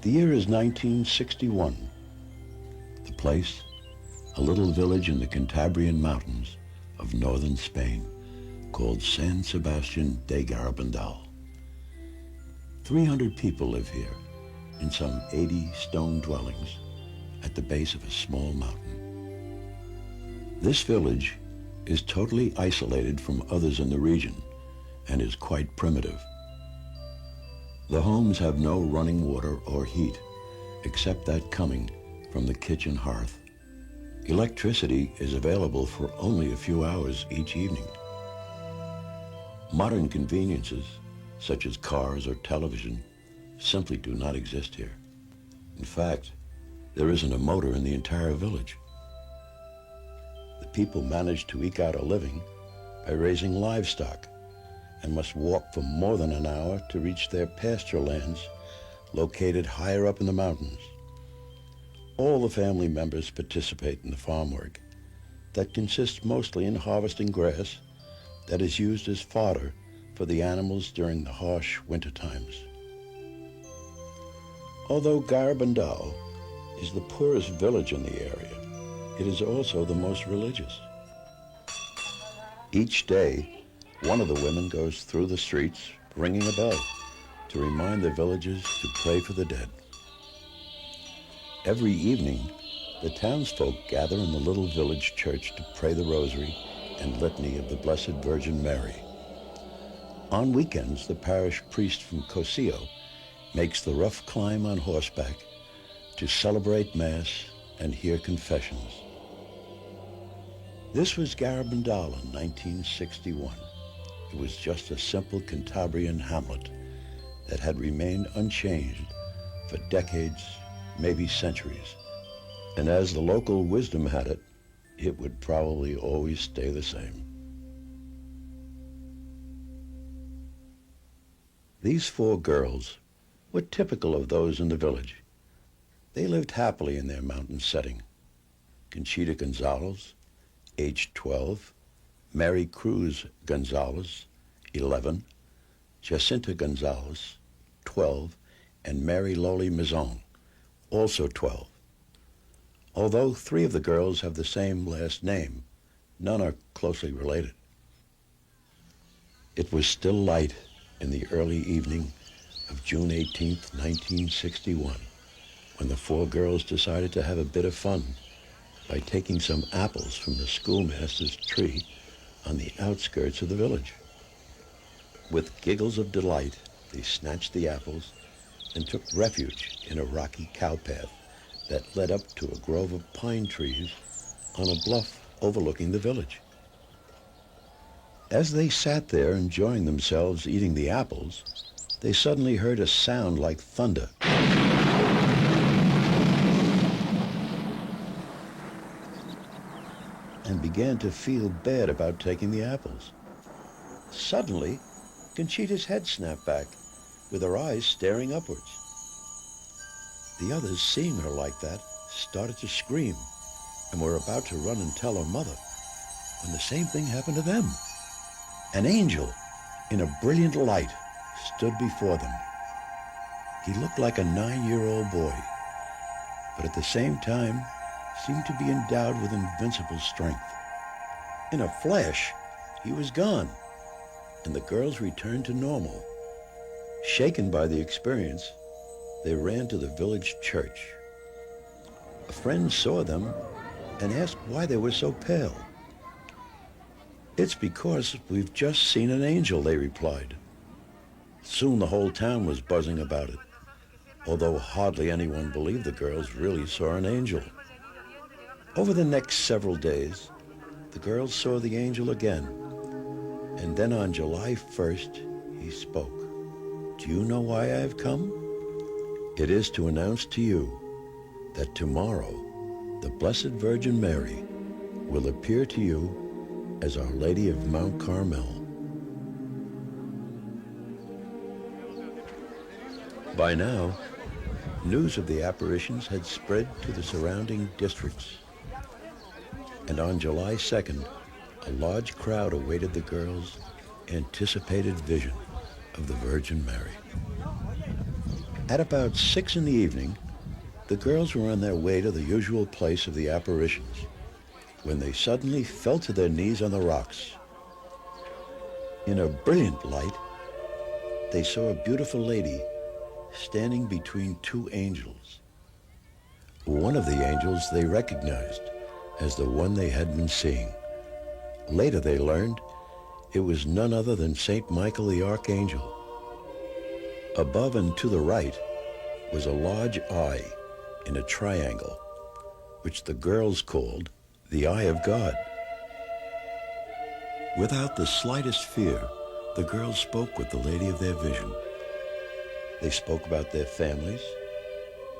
The year is 1961. The place, a little village in the Cantabrian Mountains of northern Spain called San Sebastián de Garabandal. 300 people live here in some 80 stone dwellings at the base of a small mountain. This village is totally isolated from others in the region and is quite primitive. The homes have no running water or heat, except that coming from the kitchen hearth. Electricity is available for only a few hours each evening. Modern conveniences, such as cars or television, simply do not exist here. In fact, there isn't a motor in the entire village. The people manage to eke out a living by raising livestock and must walk for more than an hour to reach their pasture lands located higher up in the mountains. All the family members participate in the farm work that consists mostly in harvesting grass that is used as fodder for the animals during the harsh winter times. Although Garabandal is the poorest village in the area, it is also the most religious. Each day, one of the women goes through the streets ringing a bell to remind the villagers to pray for the dead. Every evening, the townsfolk gather in the little village church to pray the rosary and litany of the Blessed Virgin Mary. On weekends, the parish priest from Cosio makes the rough climb on horseback to celebrate Mass and hear confessions. This was Garabandal in 1961. It was just a simple Cantabrian hamlet that had remained unchanged for decades, maybe centuries. And as the local wisdom had it, it would probably always stay the same. These 4 girls were typical of those in the village. They lived happily in their mountain setting. Conchita González, aged 12, Mari Cruz González, 11, Jacinta González, 12, and Loli Mazón, also 12. Although 3 of the girls have the same last name, none are closely related. It was still light in the early evening of June 18th, 1961, when the 4 girls decided to have a bit of fun by taking some apples from the schoolmaster's tree on the outskirts of the village. With giggles of delight, they snatched the apples and took refuge in a rocky cowpath that led up to a grove of pine trees on a bluff overlooking the village. As they sat there enjoying themselves eating the apples, they suddenly heard a sound like thunder. And began to feel bad about taking the apples. Suddenly, Conchita's head snapped back, with her eyes staring upwards. The others, seeing her like that, started to scream and were about to run and tell her mother when the same thing happened to them. An angel in a brilliant light stood before them. He looked like a 9-year-old boy, but at the same time seemed to be endowed with invincible strength. In a flash, he was gone, and the girls returned to normal. Shaken by the experience, they ran to the village church. A friend saw them and asked why they were so pale. "It's because we've just seen an angel," they replied. Soon the whole town was buzzing about it, although hardly anyone believed the girls really saw an angel. Over the next several days, the girls saw the angel again, and then on July 1st, he spoke. "Do you know why I have come? It is to announce to you that tomorrow the Blessed Virgin Mary will appear to you as Our Lady of Mount Carmel." By now, news of the apparitions had spread to the surrounding districts. And on July 2nd, a large crowd awaited the girls' anticipated vision of the Virgin Mary. At about 6 in the evening, the girls were on their way to the usual place of the apparitions when they suddenly fell to their knees on the rocks. In a brilliant light, they saw a beautiful lady standing between two angels. One of the angels they recognized as the one they had been seeing. Later they learned it was none other than Saint Michael the Archangel. Above and to the right was a large eye in a triangle, which the girls called the Eye of God. Without the slightest fear, the girls spoke with the lady of their vision. They spoke about their families,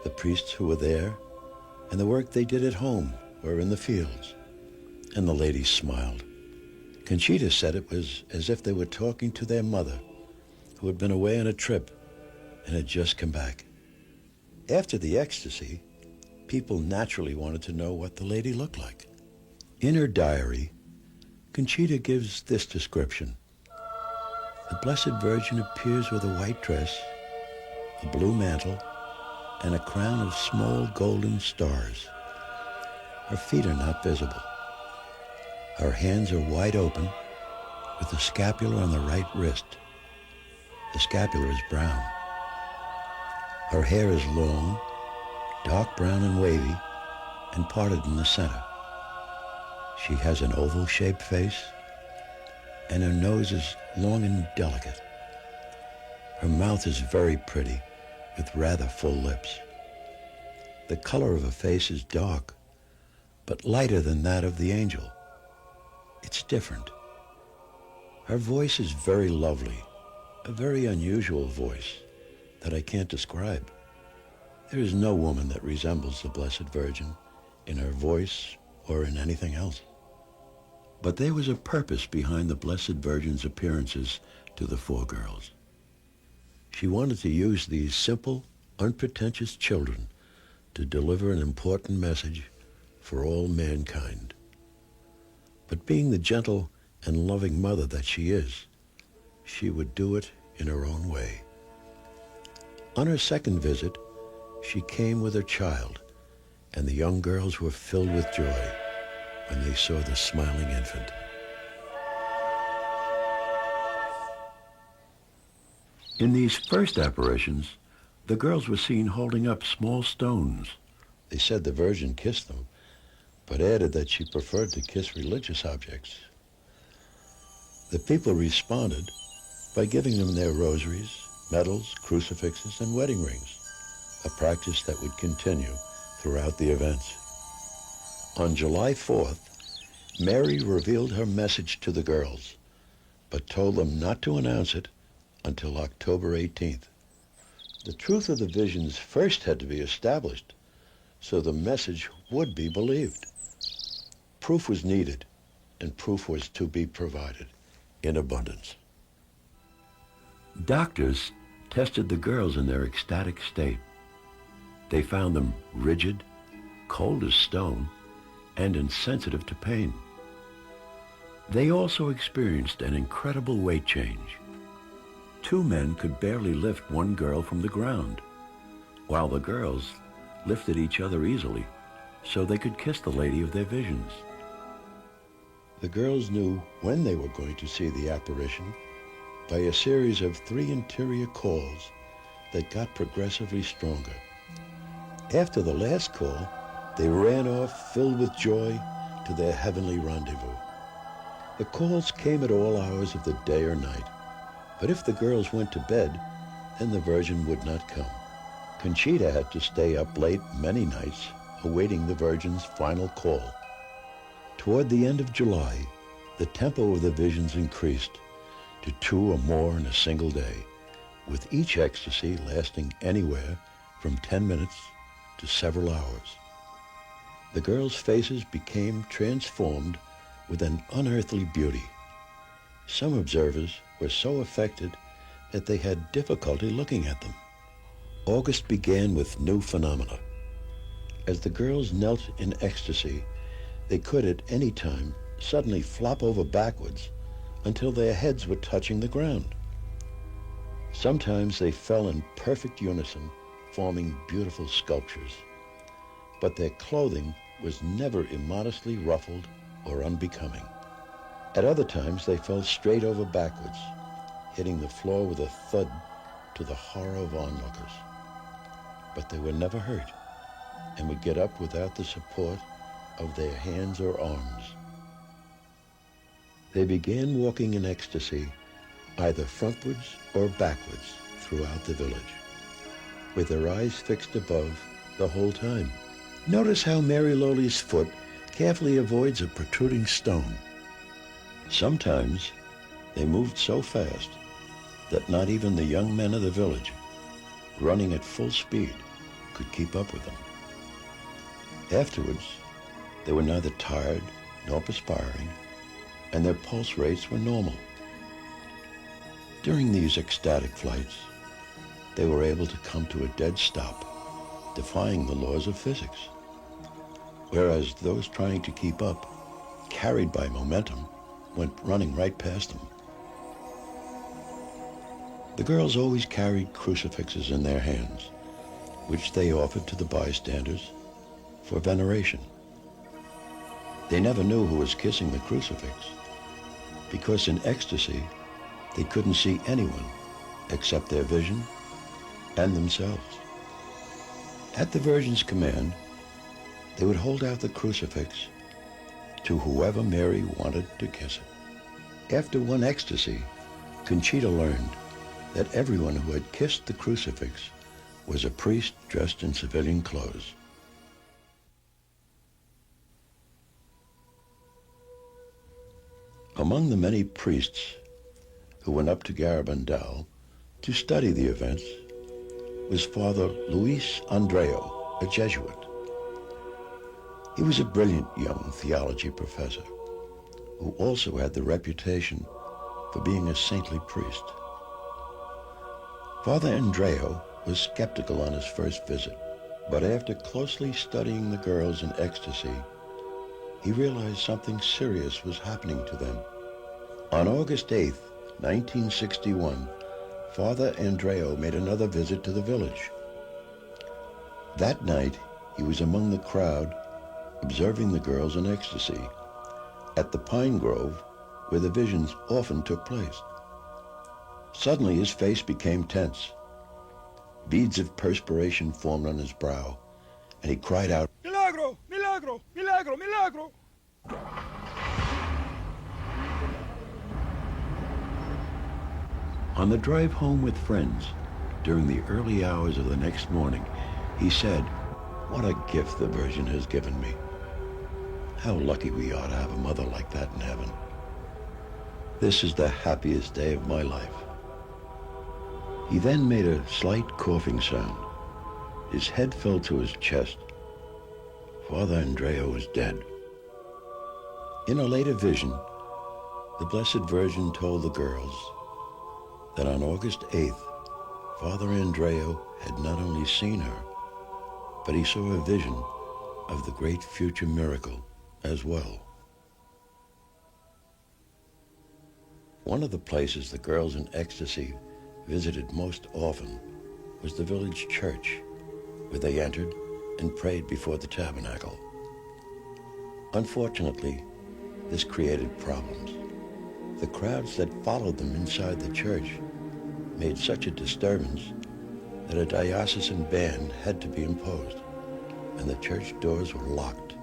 the priests who were there, and the work they did at home or in the fields. And the lady smiled. Conchita said it was as if they were talking to their mother, who had been away on a trip and had just come back. After the ecstasy, people naturally wanted to know what the lady looked like. In her diary, Conchita gives this description. The Blessed Virgin appears with a white dress, a blue mantle, and a crown of small golden stars. Her feet are not visible. Her hands are wide open, with the scapula on the right wrist. The scapula is brown. Her hair is long, dark brown and wavy, and parted in the center. She has an oval-shaped face, and her nose is long and delicate. Her mouth is very pretty, with rather full lips. The color of her face is dark, but lighter than that of the angel. It's different. Her voice is very lovely, a very unusual voice that I can't describe. There is no woman that resembles the Blessed Virgin in her voice or in anything else. But there was a purpose behind the Blessed Virgin's appearances to the four girls. She wanted to use these simple, unpretentious children to deliver an important message for all mankind. But being the gentle and loving mother that she is, she would do it in her own way. On her second visit, she came with her child, and the young girls were filled with joy when they saw the smiling infant. In these first apparitions, the girls were seen holding up small stones. They said the Virgin kissed them, but added that she preferred to kiss religious objects. The people responded by giving them their rosaries, medals, crucifixes, and wedding rings, a practice that would continue throughout the events. On July 4th, Mary revealed her message to the girls, but told them not to announce it until October 18th. The truth of the visions first had to be established, so the message would be believed. Proof was needed, and proof was to be provided in abundance. Doctors tested the girls in their ecstatic state. They found them rigid, cold as stone, and insensitive to pain. They also experienced an incredible weight change. 2 men could barely lift one girl from the ground, while the girls lifted each other easily so they could kiss the lady of their visions. The girls knew when they were going to see the apparition by a series of 3 interior calls that got progressively stronger. After the last call, they ran off filled with joy to their heavenly rendezvous. The calls came at all hours of the day or night, but if the girls went to bed, then the Virgin would not come. Conchita had to stay up late many nights awaiting the Virgin's final call. Toward the end of July, the tempo of the visions increased to 2 or more in a single day, with each ecstasy lasting anywhere from 10 minutes to several hours. The girls' faces became transformed with an unearthly beauty. Some observers were so affected that they had difficulty looking at them. August began with new phenomena. As the girls knelt in ecstasy, they could at any time suddenly flop over backwards until their heads were touching the ground. Sometimes they fell in perfect unison, forming beautiful sculptures. But their clothing was never immodestly ruffled or unbecoming. At other times, they fell straight over backwards, hitting the floor with a thud to the horror of onlookers. But they were never hurt and would get up without the support of their hands or arms. They began walking in ecstasy, either frontwards or backwards throughout the village, with their eyes fixed above the whole time. Notice how Mary Loli's foot carefully avoids a protruding stone. Sometimes they moved so fast that not even the young men of the village, running at full speed, could keep up with them. Afterwards, they were neither tired nor perspiring, and their pulse rates were normal. During these ecstatic flights, they were able to come to a dead stop, defying the laws of physics, whereas those trying to keep up, carried by momentum, went running right past them. The girls always carried crucifixes in their hands, which they offered to the bystanders for veneration. They never knew who was kissing the crucifix, because in ecstasy, they couldn't see anyone except their vision and themselves. At the Virgin's command, they would hold out the crucifix to whoever Mary wanted to kiss it. After one ecstasy, Conchita learned that everyone who had kissed the crucifix was a priest dressed in civilian clothes. Among the many priests who went up to Garabandal to study the events was Father Luis Andreo, a Jesuit. He was a brilliant young theology professor who also had the reputation for being a saintly priest. Father Andreo was skeptical on his first visit, but after closely studying the girls in ecstasy, he realized something serious was happening to them. On August 8th, 1961, Father Andreo made another visit to the village. That night, he was among the crowd observing the girls in ecstasy at the pine grove where the visions often took place. Suddenly, his face became tense. Beads of perspiration formed on his brow, and he cried out, "Milagro! Milagro! Milagro! Milagro!" On the drive home with friends, during the early hours of the next morning, he said, "What a gift the Virgin has given me. How lucky we are to have a mother like that in heaven. This is the happiest day of my life." He then made a slight coughing sound. His head fell to his chest. Father Andreo was dead. In a later vision, the Blessed Virgin told the girls that on August 8th, Father Andreo had not only seen her, but he saw a vision of the great future miracle as well. One of the places the girls in ecstasy visited most often was the village church, where they entered and prayed before the tabernacle. Unfortunately, this created problems. The crowds that followed them inside the church made such a disturbance that a diocesan ban had to be imposed, and the church doors were locked.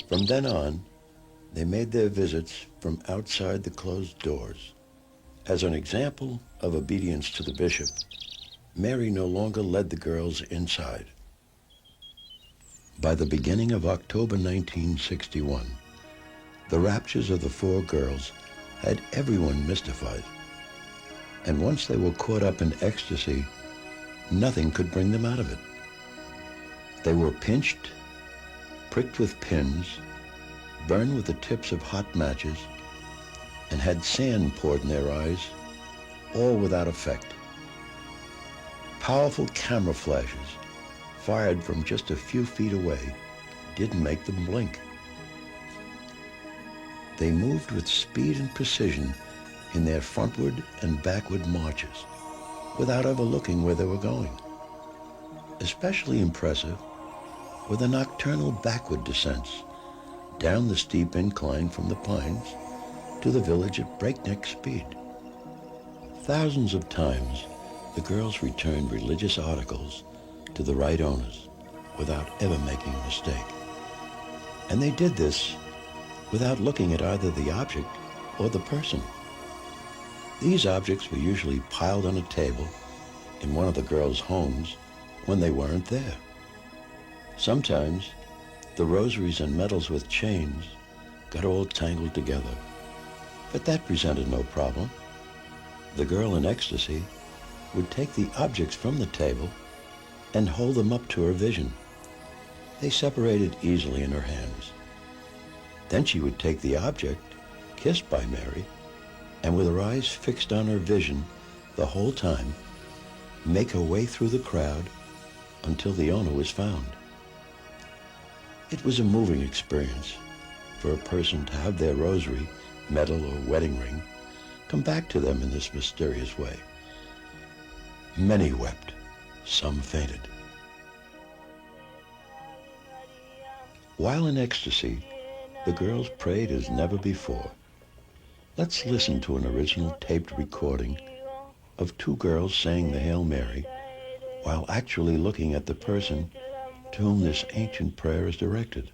From then on, they made their visits from outside the closed doors. As an example of obedience to the bishop, Mary no longer led the girls inside. By the beginning of October 1961, the raptures of the four girls had everyone mystified. And once they were caught up in ecstasy, nothing could bring them out of it. They were pinched, pricked with pins, burned with the tips of hot matches, and had sand poured in their eyes, all without effect. Powerful camera flashes, fired from just a few feet away, didn't make them blink. They moved with speed and precision in their frontward and backward marches without ever looking where they were going. Especially impressive were the nocturnal backward descents down the steep incline from the pines to the village at breakneck speed. Thousands of times, the girls returned religious articles to the right owners without ever making a mistake. And they did this without looking at either the object or the person. These objects were usually piled on a table in one of the girls' homes when they weren't there. Sometimes, the rosaries and medals with chains got all tangled together, but that presented no problem. The girl in ecstasy would take the objects from the table and hold them up to her vision. They separated easily in her hands. Then she would take the object, kissed by Mary, and with her eyes fixed on her vision the whole time, make her way through the crowd until the owner was found. It was a moving experience for a person to have their rosary, medal, or wedding ring come back to them in this mysterious way. Many wept, some fainted. While in ecstasy, the girls prayed as never before. Let's listen to an original taped recording of two girls saying the Hail Mary while actually looking at the person to whom this ancient prayer is directed.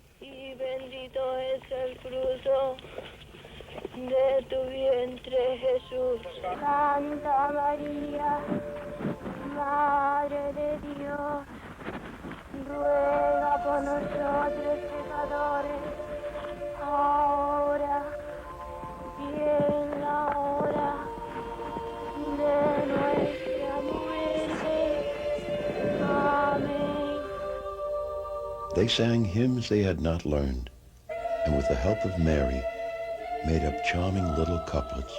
De tu vientre, Jesús. Santa María, Madre de Dios, ruega por nosotros pecadores, ahora y en la hora de nuestra muerte. Amén. They sang hymns they had not learned, and with the help of Mary, made up charming little couplets.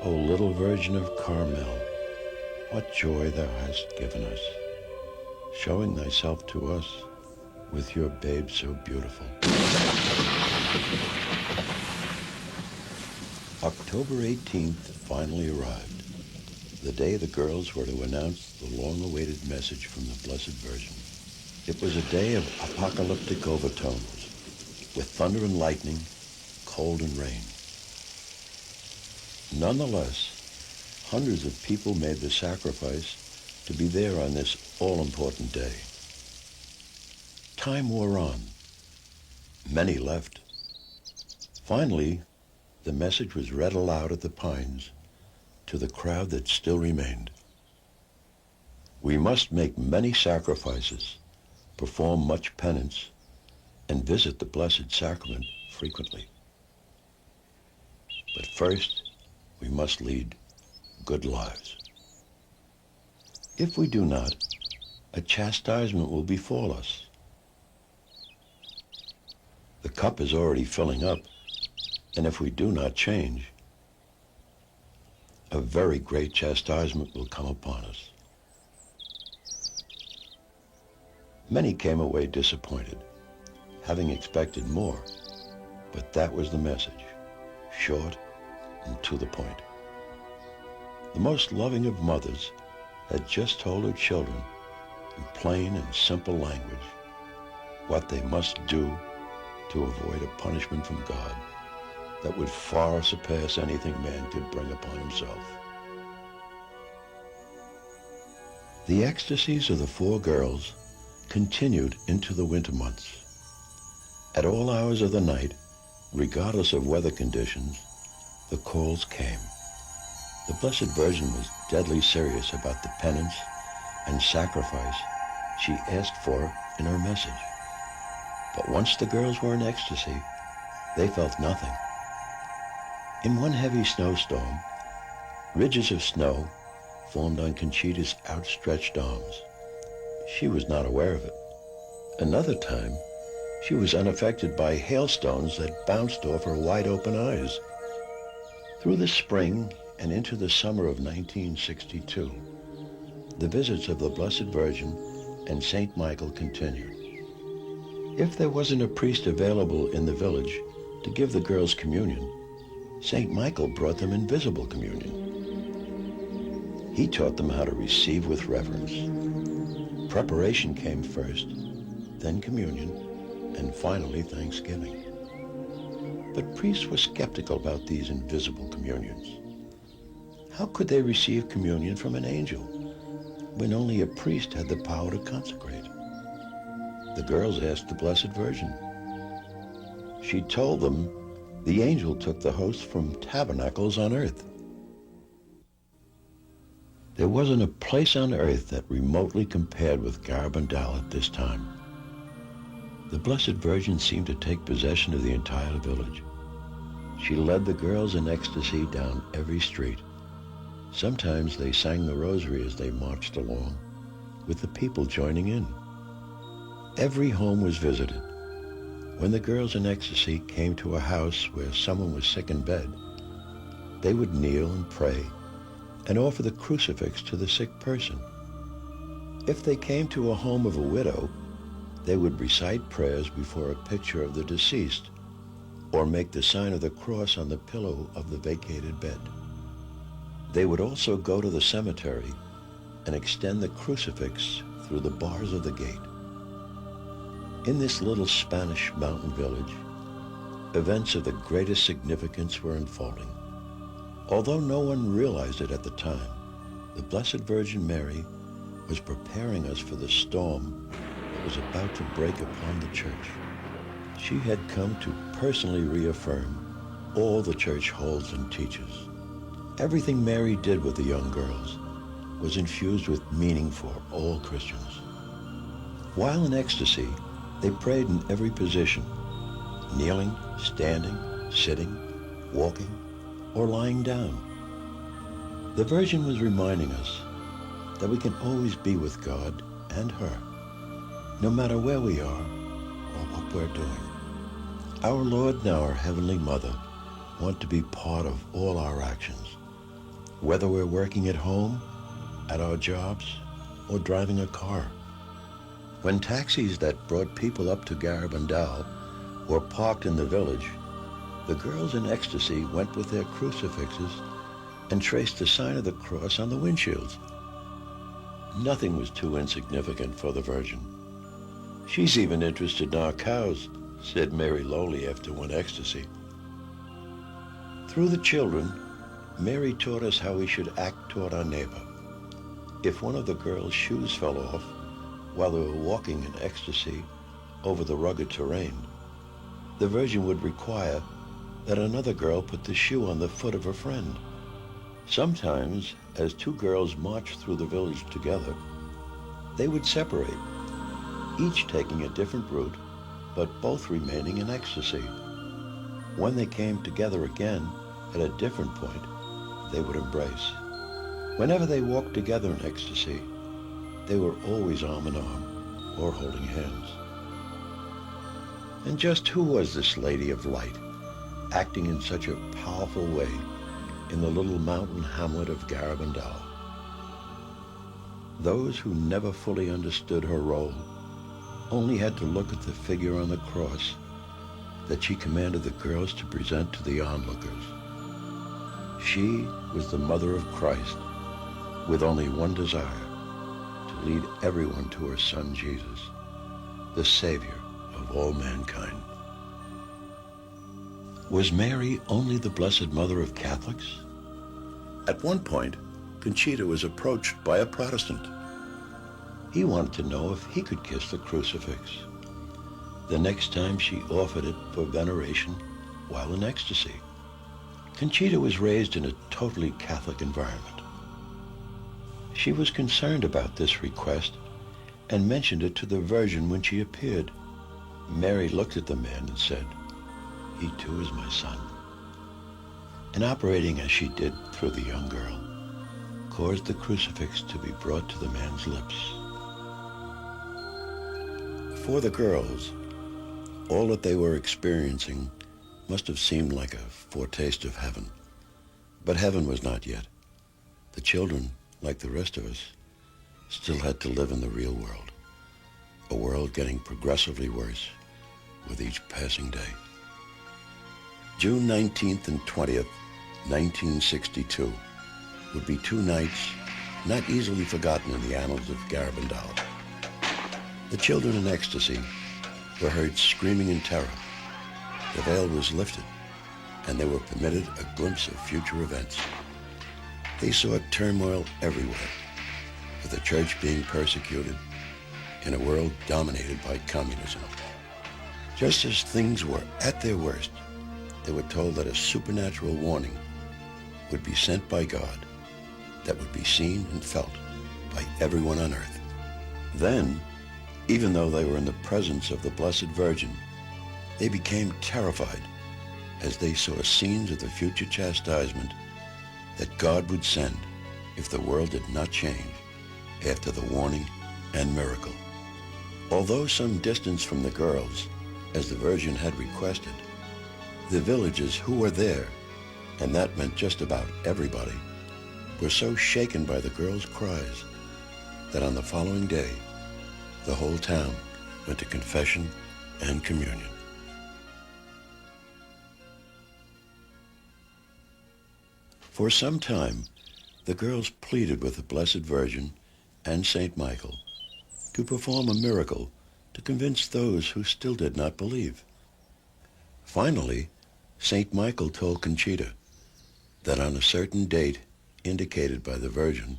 O little Virgin of Carmel, what joy thou hast given us, showing thyself to us with your babe so beautiful. October 18th finally arrived, the day the girls were to announce the long-awaited message from the Blessed Virgin. It was a day of apocalyptic overtones, with thunder and lightning, cold and rain. Nonetheless, hundreds of people made the sacrifice to be there on this all-important day. Time wore on. Many left. Finally, the message was read aloud at the Pines to the crowd that still remained. We must make many sacrifices, perform much penance, and visit the Blessed Sacrament frequently. But first, we must lead good lives. If we do not, a chastisement will befall us. The cup is already filling up, and if we do not change, a very great chastisement will come upon us. Many came away disappointed, having expected more, but that was the message, short and to the point. The most loving of mothers had just told her children in plain and simple language what they must do to avoid a punishment from God that would far surpass anything man could bring upon himself. The ecstasies of the four girls continued into the winter months. At all hours of the night, regardless of weather conditions, the calls came. The Blessed Virgin was deadly serious about the penance and sacrifice she asked for in her message. But once the girls were in ecstasy, they felt nothing. In one heavy snowstorm, ridges of snow formed on Conchita's outstretched arms. She was not aware of it. Another time, she was unaffected by hailstones that bounced off her wide-open eyes. Through the spring and into the summer of 1962, the visits of the Blessed Virgin and Saint Michael continued. If there wasn't a priest available in the village to give the girls communion, Saint Michael brought them invisible communion. He taught them how to receive with reverence. Preparation came first, then communion, and finally Thanksgiving. But priests were skeptical about these invisible communions. How could they receive communion from an angel when only a priest had the power to consecrate? The girls asked the Blessed Virgin. She told them the angel took the host from tabernacles on earth. There wasn't a place on earth that remotely compared with Garabandal at this time. The Blessed Virgin seemed to take possession of the entire village. She led the girls in ecstasy down every street. Sometimes they sang the rosary as they marched along, with the people joining in. Every home was visited. When the girls in ecstasy came to a house where someone was sick in bed, they would kneel and pray and offer the crucifix to the sick person. If they came to a home of a widow, they would recite prayers before a picture of the deceased or make the sign of the cross on the pillow of the vacated bed. They would also go to the cemetery and extend the crucifix through the bars of the gate. In this little Spanish mountain village, events of the greatest significance were unfolding. Although no one realized it at the time, the Blessed Virgin Mary was preparing us for the storm that was about to break upon the church. She had come to personally reaffirm all the church holds and teaches. Everything Mary did with the young girls was infused with meaning for all Christians. While in ecstasy, they prayed in every position, kneeling, standing, sitting, walking, or lying down. The Virgin was reminding us that we can always be with God and her, no matter where we are or what we're doing. Our Lord and our Heavenly Mother want to be part of all our actions, whether we're working at home, at our jobs, or driving a car. When taxis that brought people up to Garabandal were parked in the village, the girls in ecstasy went with their crucifixes and traced the sign of the cross on the windshields. Nothing was too insignificant for the Virgin. "She's even interested in our cows," said Mary Loli after one ecstasy. Through the children, Mary taught us how we should act toward our neighbor. If one of the girls' shoes fell off while they were walking in ecstasy over the rugged terrain, the Virgin would require that another girl put the shoe on the foot of her friend. Sometimes, as two girls marched through the village together, they would separate, each taking a different route, but both remaining in ecstasy. When they came together again at a different point, they would embrace. Whenever they walked together in ecstasy, they were always arm in arm or holding hands. And just who was this Lady of Light, acting in such a powerful way in the little mountain hamlet of Garabandal? Those who never fully understood her role only had to look at the figure on the cross that she commanded the girls to present to the onlookers. She was the mother of Christ with only one desire, to lead everyone to her Son Jesus, the Savior of all mankind. Was Mary only the Blessed Mother of Catholics? At one point, Conchita was approached by a Protestant. He wanted to know if he could kiss the crucifix. The next time she offered it for veneration while in ecstasy. Conchita was raised in a totally Catholic environment. She was concerned about this request and mentioned it to the Virgin when she appeared. Mary looked at the man and said, "He too is my son," and operating as she did through the young girl, caused the crucifix to be brought to the man's lips. For the girls, all that they were experiencing must have seemed like a foretaste of heaven. But heaven was not yet. The children, like the rest of us, still had to live in the real world, a world getting progressively worse with each passing day. June 19th and 20th, 1962, would be two nights not easily forgotten in the annals of Garabandal. The children in ecstasy were heard screaming in terror. The veil was lifted, and they were permitted a glimpse of future events. They saw turmoil everywhere, with the church being persecuted in a world dominated by communism. Just as things were at their worst, they were told that a supernatural warning would be sent by God that would be seen and felt by everyone on earth. Then, even though they were in the presence of the Blessed Virgin, they became terrified as they saw scenes of the future chastisement that God would send if the world did not change after the warning and miracle. Although some distance from the girls, as the Virgin had requested, the villagers who were there, and that meant just about everybody, were so shaken by the girls' cries that on the following day, the whole town went to confession and communion. For some time, the girls pleaded with the Blessed Virgin and Saint Michael to perform a miracle to convince those who still did not believe. Finally, Saint Michael told Conchita that on a certain date indicated by the Virgin,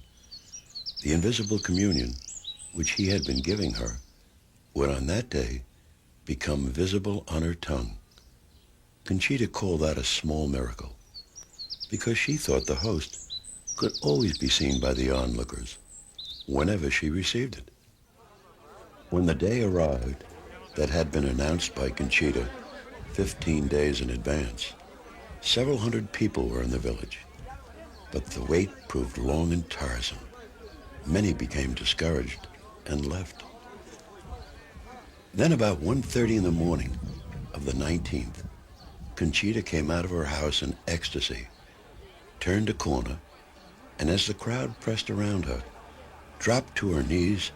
the invisible communion which he had been giving her would on that day become visible on her tongue. Conchita called that a small miracle because she thought the host could always be seen by the onlookers whenever she received it. When the day arrived that had been announced by Conchita 15 days in advance, several hundred people were in the village, but the wait proved long and tiresome. Many became discouraged and left. Then about 1:30 in the morning of the 19th, Conchita came out of her house in ecstasy, turned a corner, and as the crowd pressed around her, dropped to her knees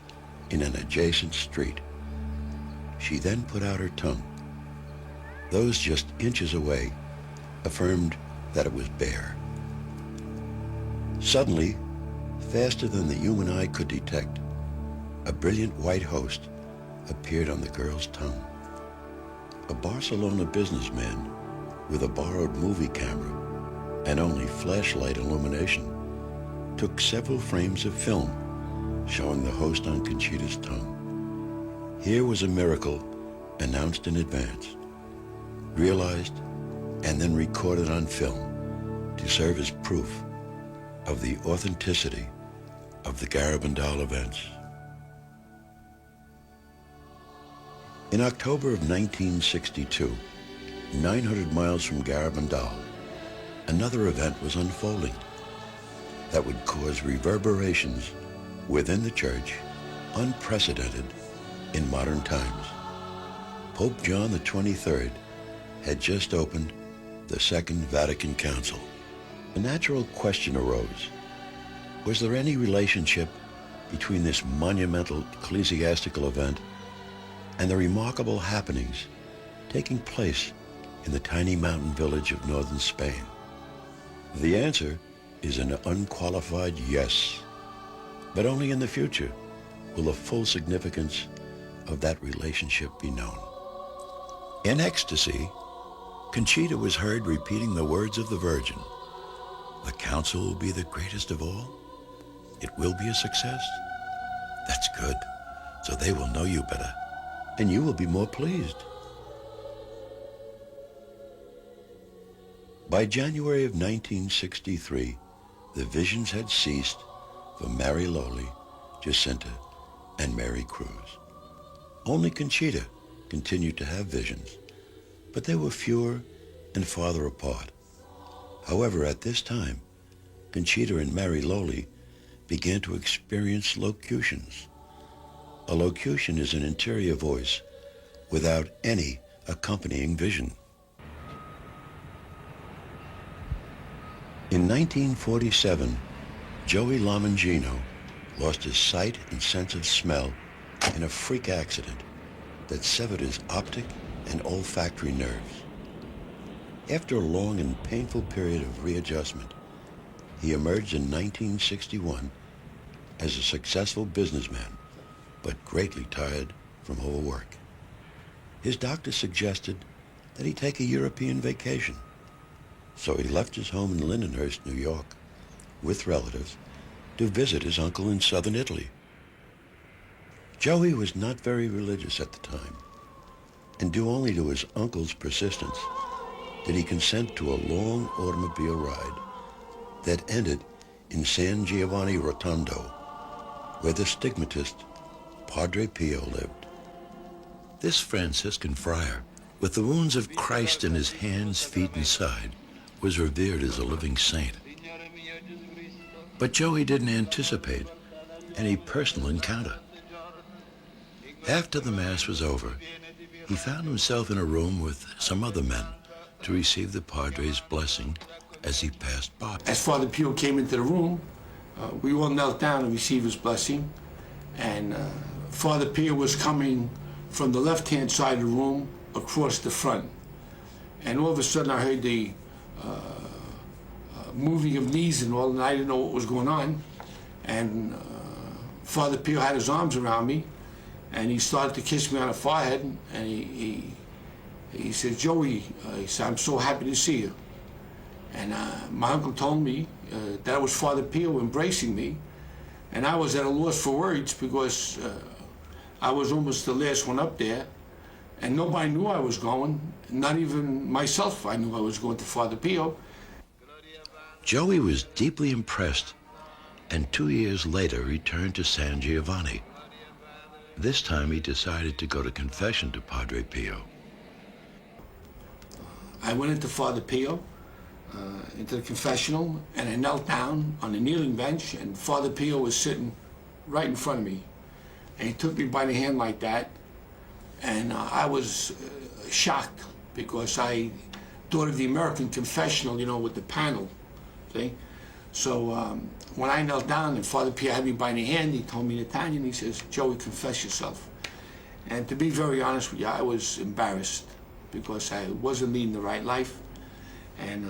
in an adjacent street. She then put out her tongue. Those just inches away affirmed that it was bare. Suddenly, faster than the human eye could detect, a brilliant white host appeared on the girl's tongue. A Barcelona businessman with a borrowed movie camera and only flashlight illumination took several frames of film showing the host on Conchita's tongue. Here was a miracle announced in advance, realized, and then recorded on film to serve as proof of the authenticity of the Garabandal events. In October of 1962, 900 miles from Garabandal, another event was unfolding that would cause reverberations within the church unprecedented in modern times. Pope John the 23rd had just opened the Second Vatican Council. A natural question arose. Was there any relationship between this monumental ecclesiastical event and the remarkable happenings taking place in the tiny mountain village of northern Spain? The answer is an unqualified yes, but only in the future will the full significance of that relationship be known. In ecstasy, Conchita was heard repeating the words of the Virgin. The council will be the greatest of all. It will be a success. That's good, so they will know you better, and you will be more pleased. By January of 1963, the visions had ceased for Mari, Loli, Jacinta, and Mari Cruz. Only Conchita continued to have visions, but they were fewer and farther apart. However, at this time, Conchita and Mari Loli began to experience locutions. A locution is an interior voice without any accompanying vision. In 1947, Joey Lamangino lost his sight and sense of smell in a freak accident that severed his optic and olfactory nerves. After a long and painful period of readjustment, he emerged in 1961 as a successful businessman, but greatly tired from overwork. His doctor suggested that he take a European vacation. So he left his home in Lindenhurst, New York, with relatives, to visit his uncle in southern Italy. Joey was not very religious at the time, and due only to his uncle's persistence did he consent to a long automobile ride that ended in San Giovanni Rotondo, where the stigmatist Padre Pio lived. This Franciscan friar, with the wounds of Christ in his hands, feet, and side, was revered as a living saint. But Joey didn't anticipate any personal encounter. After the Mass was over, he found himself in a room with some other men to receive the Padre's blessing as he passed by. As Father Pio came into the room, we all knelt down and received his blessing. And Father Pio was coming from the left-hand side of the room across the front. And all of a sudden I heard the moving of knees and all, and I didn't know what was going on. And Father Pio had his arms around me, and he started to kiss me on the forehead, and he said, "Joey," he said, "I'm so happy to see you." And my uncle told me that was Father Pio embracing me, and I was at a loss for words because I was almost the last one up there, and nobody knew I was going, not even myself. I knew I was going to Father Pio. Joey was deeply impressed, and 2 years later returned to San Giovanni. This time he decided to go to confession to Padre Pio. I went into Father Pio, into the confessional, and I knelt down on the kneeling bench, and Father Pio was sitting right in front of me. And he took me by the hand like that, and I was shocked because I thought of the American confessional, you know, with the panel, see? So when I knelt down and Father Pio had me by the hand, he told me in Italian, he says, "Joey, confess yourself." And to be very honest with you, I was embarrassed because I wasn't leading the right life, and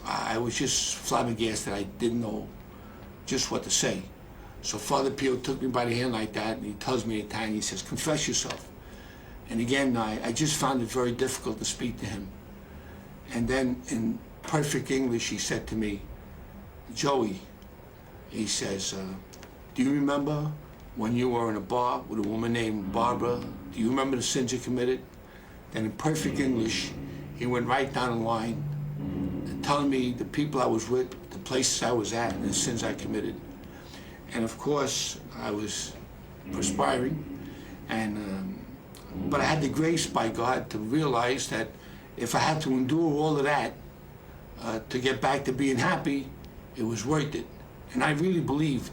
I was just flabbergasted. I didn't know just what to say. So Father Pio took me by the hand like that, and he tells me in Italian, he says, "Confess yourself." And again, I just found it very difficult to speak to him. And then in perfect English, he said to me, "Joey," he says, "Do you remember when you were in a bar with a woman named Barbara? Do you remember the sins you committed?" Then in perfect English, he went right down the line, telling me the people I was with, the places I was at, and the sins I committed. And of course, I was perspiring, and but I had the grace by God to realize that if I had to endure all of that to get back to being happy, it was worth it. And I really believed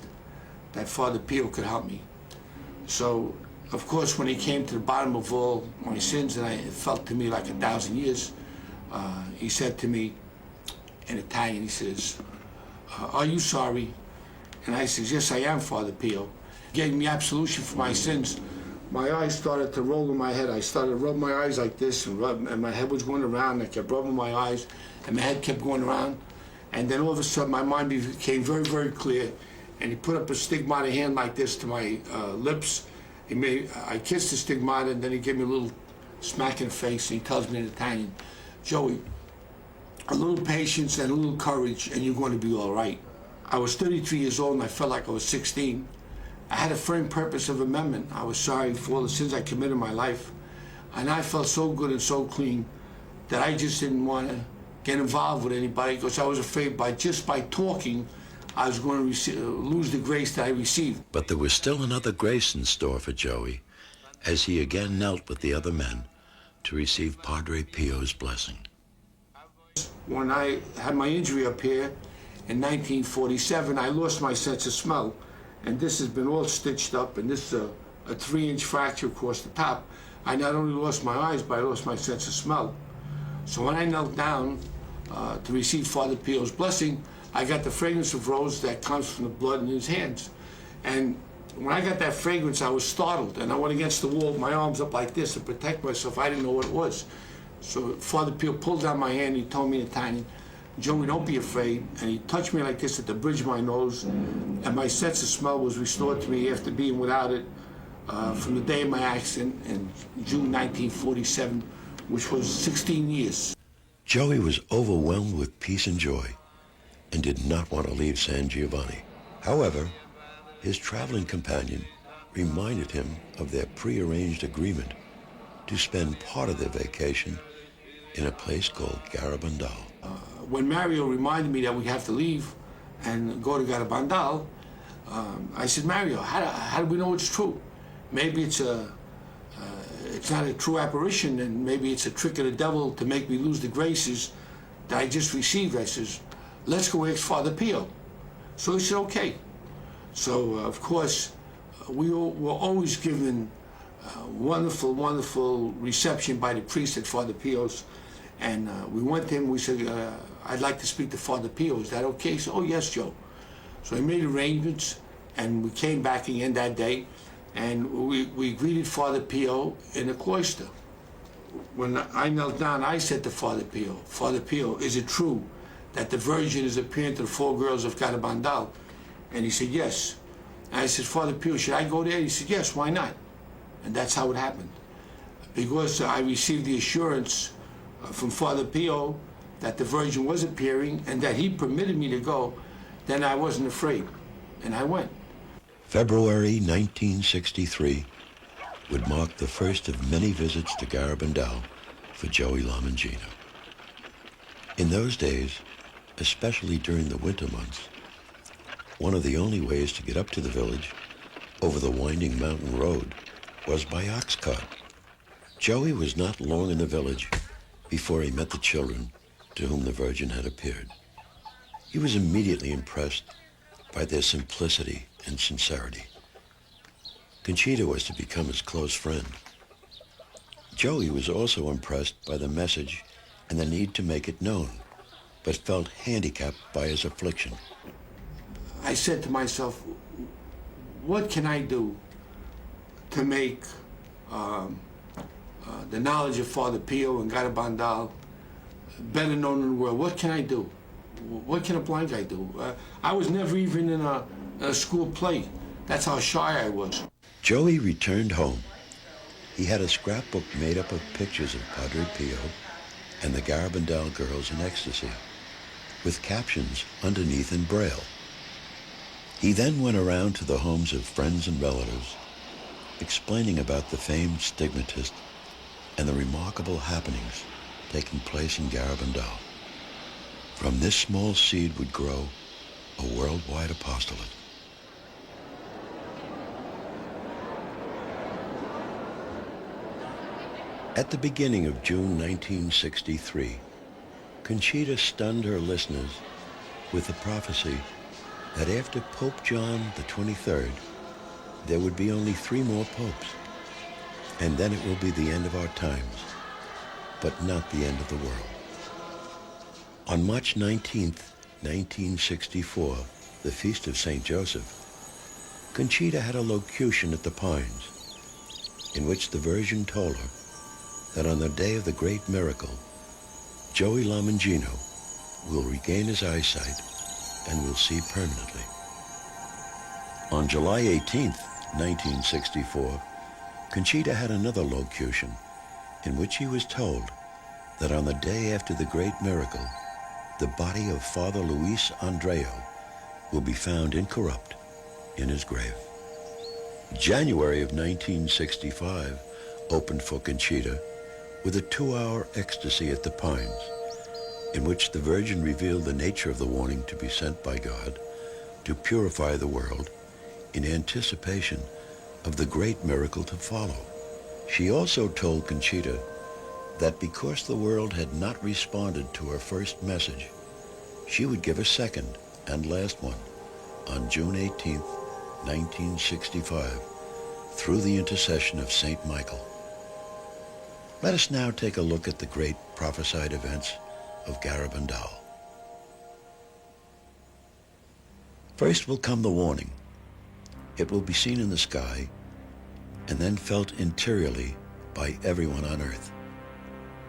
that Father Pio could help me. So, of course, when he came to the bottom of all my sins, and it felt to me like 1,000 years, he said to me in Italian, he says, "Are you sorry?" And I said, "Yes, I am, Father Pio." He gave me absolution for my sins. My eyes started to roll in my head. I started to rub my eyes like this, and my head was going around. I kept rubbing my eyes, and my head kept going around. And then all of a sudden, my mind became very, very clear. And he put up a stigmata hand like this to my lips. I kissed the stigmata, and then he gave me a little smack in the face, and he tells me in Italian, "Joey, a little patience and a little courage, and you're going to be all right." I was 33 years old, and I felt like I was 16. I had a firm purpose of amendment. I was sorry for all the sins I committed in my life. And I felt so good and so clean that I just didn't want to get involved with anybody because I was afraid just by talking, I was going to lose the grace that I received. But there was still another grace in store for Joey as he again knelt with the other men to receive Padre Pio's blessing. When I had my injury up here in 1947, I lost my sense of smell. And this has been all stitched up, and this is a 3-inch fracture across the top. I not only lost my eyes, but I lost my sense of smell. So when I knelt down to receive Father Pio's blessing, I got the fragrance of rose that comes from the blood in his hands. And when I got that fragrance, I was startled, and I went against the wall with my arms up like this to protect myself. I didn't know what it was. So Father Pio pulled down my hand, he told me in Italian, Joey, don't be afraid. And he touched me like this at the bridge of my nose, and my sense of smell was restored to me after being without it from the day of my accident in June 1947, which was 16 years. Joey was overwhelmed with peace and joy and did not want to leave San Giovanni. However, his traveling companion reminded him of their prearranged agreement to spend part of their vacation in a place called Garabandal. When Mario reminded me that we have to leave and go to Garabandal, I said, Mario, how do we know it's true? Maybe it's not a true apparition, and maybe it's a trick of the devil to make me lose the graces that I just received. I says, let's go ask Father Pio. So he said, okay. So, of course, we were always given wonderful, wonderful reception by the priest at Father Pio's. And we went to him, we said, I'd like to speak to Father Pio, is that okay? He said, oh yes, Joe. So he made arrangements, and we came back again that day, and we greeted Father Pio in the cloister. When I knelt down, I said to Father Pio, is it true that the Virgin is appearing to the 4 girls of Garabandal? And he said, yes. And I said, Father Pio, should I go there? He said, yes, why not? And that's how it happened. Because I received the assurance from Father Pio that the Virgin was appearing and that he permitted me to go, then I wasn't afraid, and I went. February 1963 would mark the first of many visits to Garabandal for Joey Lamangino. In those days, especially during the winter months, one of the only ways to get up to the village over the winding mountain road was by ox cart. Joey was not long in the village before he met the children to whom the Virgin had appeared. He was immediately impressed by their simplicity and sincerity. Conchita was to become his close friend. Joey was also impressed by the message and the need to make it known, but felt handicapped by his affliction. I said to myself, what can I do to make the knowledge of Father Pio and Garabandal better known in the world? What can I do? What can a blind guy do? I was never even in a school play. That's how shy I was. Joey returned home. He had a scrapbook made up of pictures of Padre Pio and the Garabandal girls in ecstasy, with captions underneath in Braille. He then went around to the homes of friends and relatives, explaining about the famed stigmatist and the remarkable happenings taking place in Garabandal. From this small seed would grow a worldwide apostolate. At the beginning of June 1963, Conchita stunned her listeners with the prophecy that after Pope John the 23rd, there would be only 3 more popes, and then it will be the end of our times, but not the end of the world. On March 19th, 1964, the feast of St. Joseph, Conchita had a locution at the Pines, in which the Virgin told her that on the day of the great miracle, Joey Lamangino will regain his eyesight and will see permanently. On July 18th, 1964, Conchita had another locution in which he was told that on the day after the great miracle, the body of Father Luis Andreo will be found incorrupt in his grave. January of 1965 opened for Conchita with a 2-hour ecstasy at the Pines, in which the Virgin revealed the nature of the warning to be sent by God to purify the world in anticipation of the great miracle to follow. She also told Conchita that because the world had not responded to her first message, she would give a second and last one on June 18th, 1965, through the intercession of Saint Michael. Let us now take a look at the great prophesied events of Garabandal. First will come the warning. It will be seen in the sky and then felt interiorly by everyone on earth.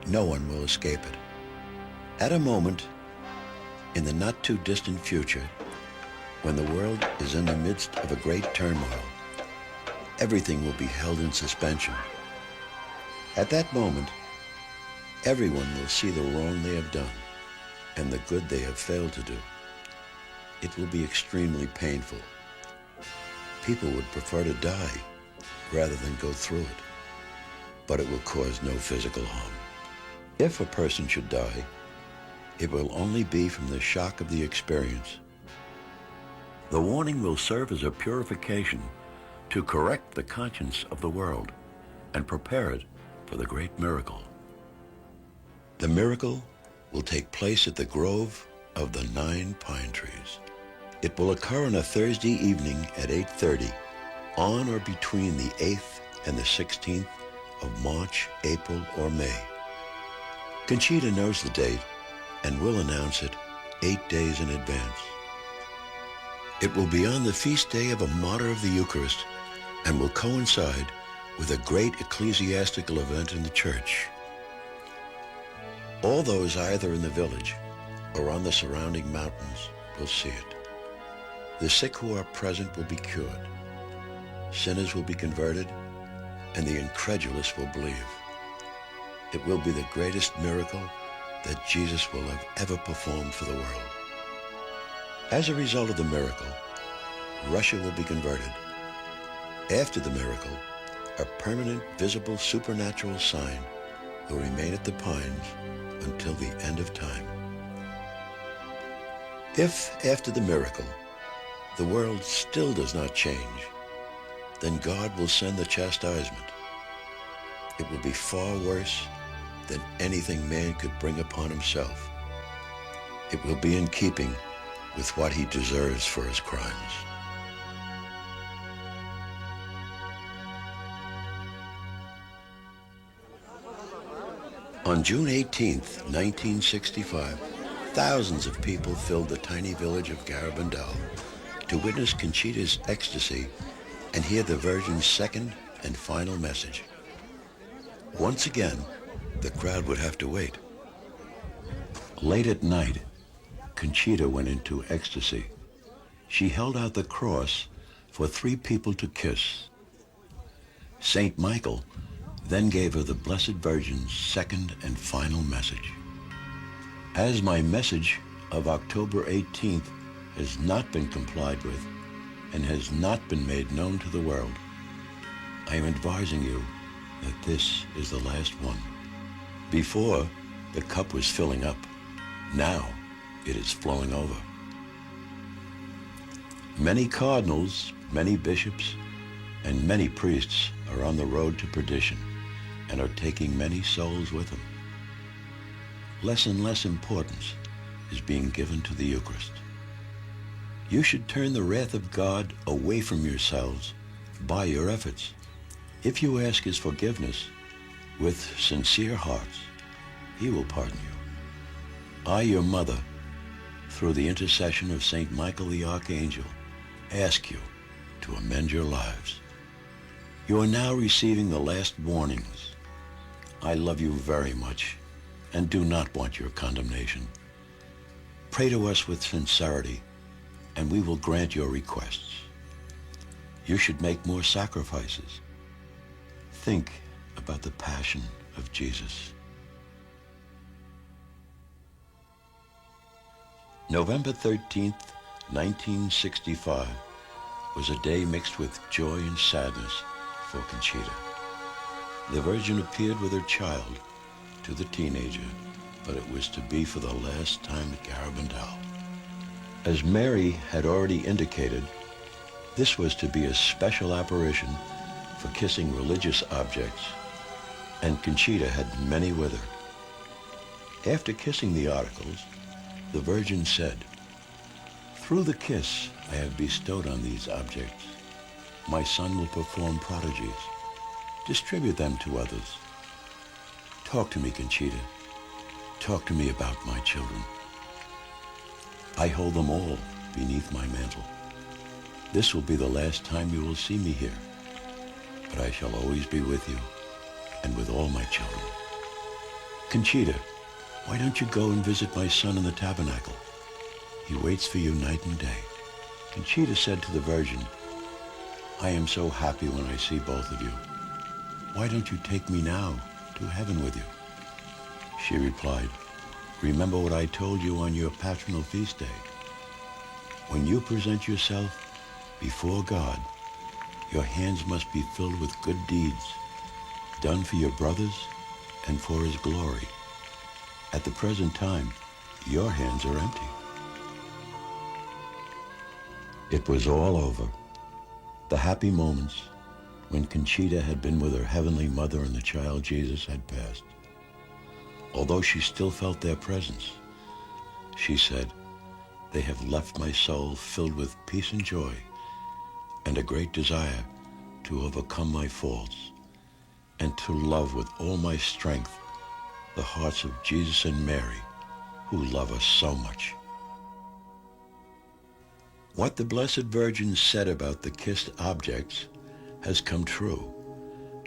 No one will escape it. At a moment, in the not-too-distant future, when the world is in the midst of a great turmoil, everything will be held in suspension. At that moment, everyone will see the wrong they have done and the good they have failed to do. It will be extremely painful. People would prefer to die rather than go through it, but it will cause no physical harm. If a person should die, it will only be from the shock of the experience. The warning will serve as a purification to correct the conscience of the world and prepare it for the great miracle. The miracle will take place at the Grove of the 9 Pine Trees. It will occur on a Thursday evening at 8:30, on or between the 8th and the 16th of March, April, or May. Conchita knows the date and will announce it 8 days in advance. It will be on the feast day of a martyr of the Eucharist and will coincide with a great ecclesiastical event in the church. All those either in the village or on the surrounding mountains will see it. The sick who are present will be cured. Sinners will be converted, and the incredulous will believe. It will be the greatest miracle that Jesus will have ever performed for the world. As a result of the miracle, Russia will be converted. After the miracle, a permanent, visible, supernatural sign will remain at the Pines until the end of time. If, after the miracle, the world still does not change, then God will send the chastisement. It will be far worse than anything man could bring upon himself. It will be in keeping with what he deserves for his crimes. On June 18th, 1965, thousands of people filled the tiny village of Garabandal to witness Conchita's ecstasy and hear the Virgin's second and final message. Once again, the crowd would have to wait. Late at night, Conchita went into ecstasy. She held out the cross for 3 people to kiss. Saint Michael then gave her the Blessed Virgin's second and final message. As my message of October 18th has not been complied with and has not been made known to the world, I am advising you that this is the last one. Before, the cup was filling up. Now, it is flowing over. Many cardinals, many bishops, and many priests are on the road to perdition and are taking many souls with them. Less and less importance is being given to the Eucharist. You should turn the wrath of God away from yourselves by your efforts. If you ask his forgiveness with sincere hearts, he will pardon you. I, your mother, through the intercession of Saint Michael the Archangel, ask you to amend your lives. You are now receiving the last warnings. I love you very much and do not want your condemnation. Pray to us with sincerity, and we will grant your requests. You should make more sacrifices. Think about the passion of Jesus. November 13th, 1965 was a day mixed with joy and sadness for Conchita. The Virgin appeared with her child to the teenager, but it was to be for the last time at Garabandal. As Mary had already indicated, this was to be a special apparition for kissing religious objects, and Conchita had many with her. After kissing the articles, the Virgin said, "Through the kiss I have bestowed on these objects, my son will perform prodigies. Distribute them to others. Talk to me, Conchita. Talk to me about my children. I hold them all beneath my mantle. This will be the last time you will see me here, but I shall always be with you and with all my children. Conchita, why don't you go and visit my son in the tabernacle? He waits for you night and day. Conchita said to the Virgin, I am so happy when I see both of you. Why don't you take me now to heaven with you? She replied, remember what I told you on your patronal feast day. When you present yourself before God, your hands must be filled with good deeds, done for your brothers and for his glory. At the present time, your hands are empty. It was all over. The happy moments when Conchita had been with her heavenly mother and the child Jesus had passed. Although she still felt their presence, she said, they have left my soul filled with peace and joy and a great desire to overcome my faults and to love with all my strength the hearts of Jesus and Mary, who love us so much. What the Blessed Virgin said about the kissed objects has come true.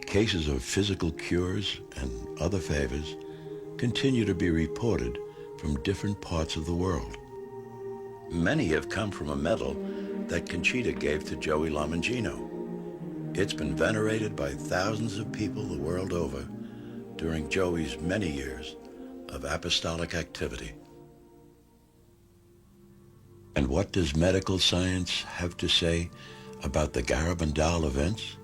Cases of physical cures and other favors continue to be reported from different parts of the world. Many have come from a medal that Conchita gave to Joey Lamangino. It's been venerated by thousands of people the world over during Joey's many years of apostolic activity. And what does medical science have to say about the Garabandal events?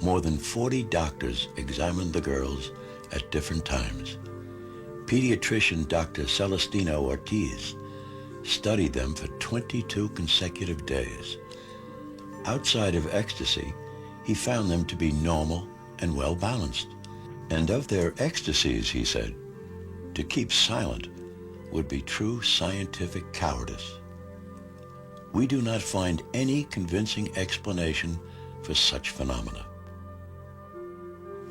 More than 40 doctors examined the girls at different times. Pediatrician Dr. Celestino Ortiz studied them for 22 consecutive days. Outside of ecstasy, he found them to be normal and well-balanced. And of their ecstasies, he said, to keep silent would be true scientific cowardice. We do not find any convincing explanation for such phenomena.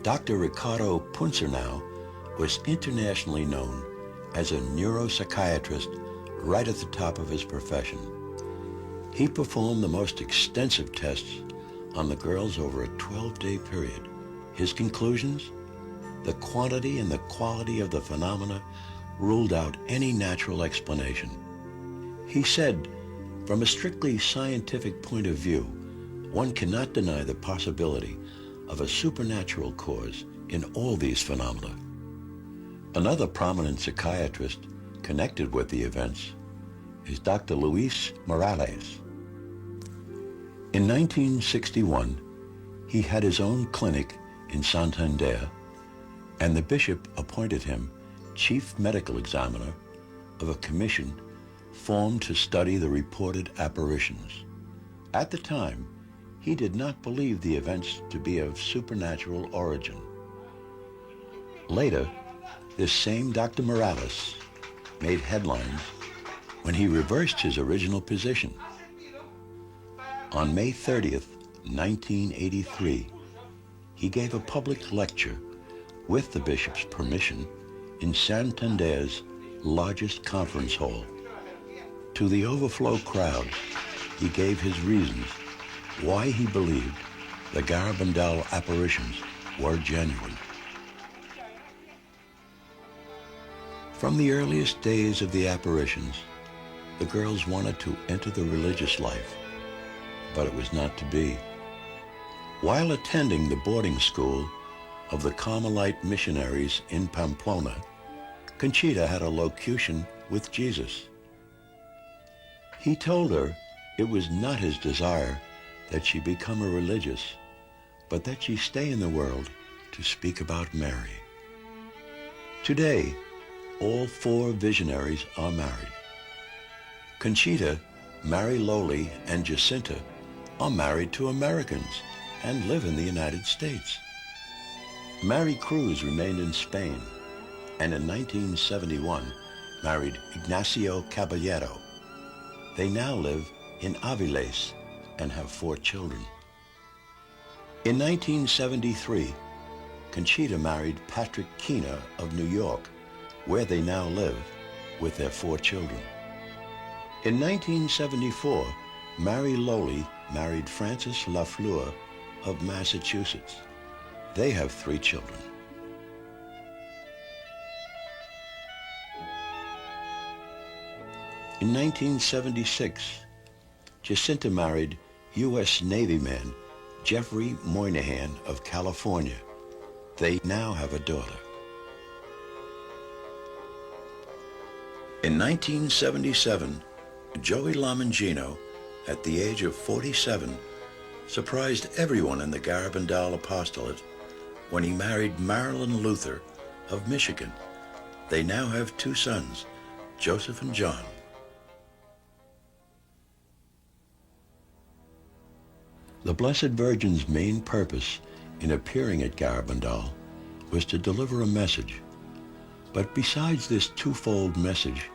Dr. Ricardo Punzernau was internationally known as a neuropsychiatrist right at the top of his profession. He performed the most extensive tests on the girls over a 12-day period. His conclusions? The quantity and the quality of the phenomena ruled out any natural explanation. He said, from a strictly scientific point of view, one cannot deny the possibility of a supernatural cause in all these phenomena. Another prominent psychiatrist connected with the events is Dr. Luis Morales. In 1961, he had his own clinic in Santander, and the bishop appointed him chief medical examiner of a commission formed to study the reported apparitions. At the time, he did not believe the events to be of supernatural origin. Later, this same Dr. Morales made headlines when he reversed his original position. On May 30th, 1983, he gave a public lecture with the bishop's permission in Santander's largest conference hall. To the overflow crowd, he gave his reasons why he believed the Garabandal apparitions were genuine. From the earliest days of the apparitions, the girls wanted to enter the religious life, but it was not to be. While attending the boarding school of the Carmelite missionaries in Pamplona, Conchita had a locution with Jesus. He told her it was not his desire that she become a religious, but that she stay in the world to speak about Mary. Today, all four visionaries are married. Conchita, Mari, Loli, and Jacinta are married to Americans and live in the United States. Mari Cruz remained in Spain and in 1971 married Ignacio Caballero. They now live in Avilés and have 4 children. In 1973, Conchita married Patrick Keener of New York, where they now live with their 4 children. In 1974, Mari Loli married Francis Lafleur of Massachusetts. They have 3 children. In 1976, Jacinta married U.S. Navy man Jeffrey Moynihan of California. They now have a daughter. In 1977, Joey Lamangino, at the age of 47, surprised everyone in the Garabandal apostolate when he married Marilyn Luther of Michigan. They now have 2 sons, Joseph and John. The Blessed Virgin's main purpose in appearing at Garabandal was to deliver a message. But besides this twofold message,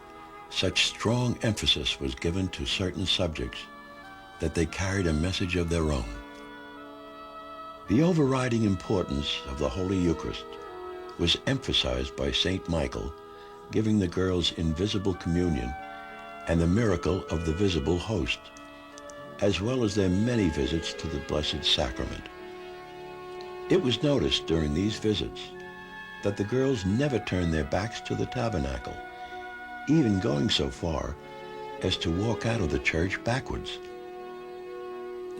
such strong emphasis was given to certain subjects that they carried a message of their own. The overriding importance of the Holy Eucharist was emphasized by Saint Michael giving the girls invisible communion and the miracle of the visible host, as well as their many visits to the Blessed Sacrament. It was noticed during these visits that the girls never turned their backs to the tabernacle, even going so far as to walk out of the church backwards.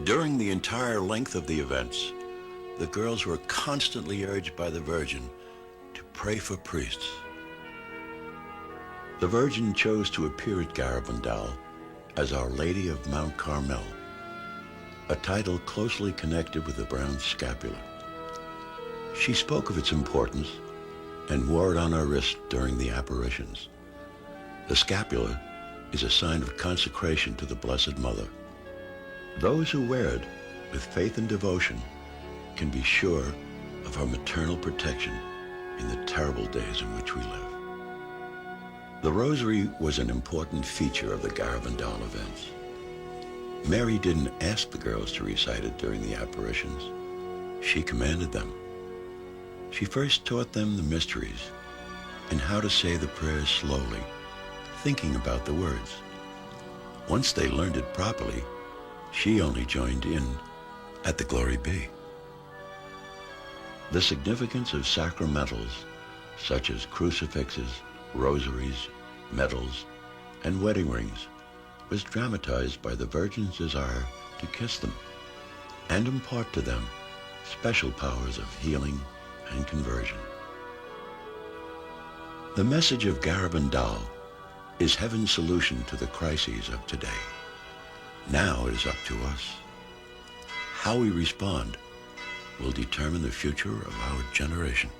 During the entire length of the events, the girls were constantly urged by the Virgin to pray for priests. The Virgin chose to appear at Garabandal as Our Lady of Mount Carmel, a title closely connected with the brown scapular. She spoke of its importance and wore it on her wrist during the apparitions. The scapular is a sign of consecration to the Blessed Mother. Those who wear it with faith and devotion can be sure of her maternal protection in the terrible days in which we live. The Rosary was an important feature of the Garabandal events. Mary didn't ask the girls to recite it during the apparitions. She commanded them. She first taught them the mysteries and how to say the prayers slowly, thinking about the words. Once they learned it properly, she only joined in at the Glory Be. The significance of sacramentals, such as crucifixes, rosaries, medals, and wedding rings, was dramatized by the Virgin's desire to kiss them and impart to them special powers of healing and conversion. The message of Garabandal is heaven's solution to the crises of today. Now it is up to us. How we respond will determine the future of our generation.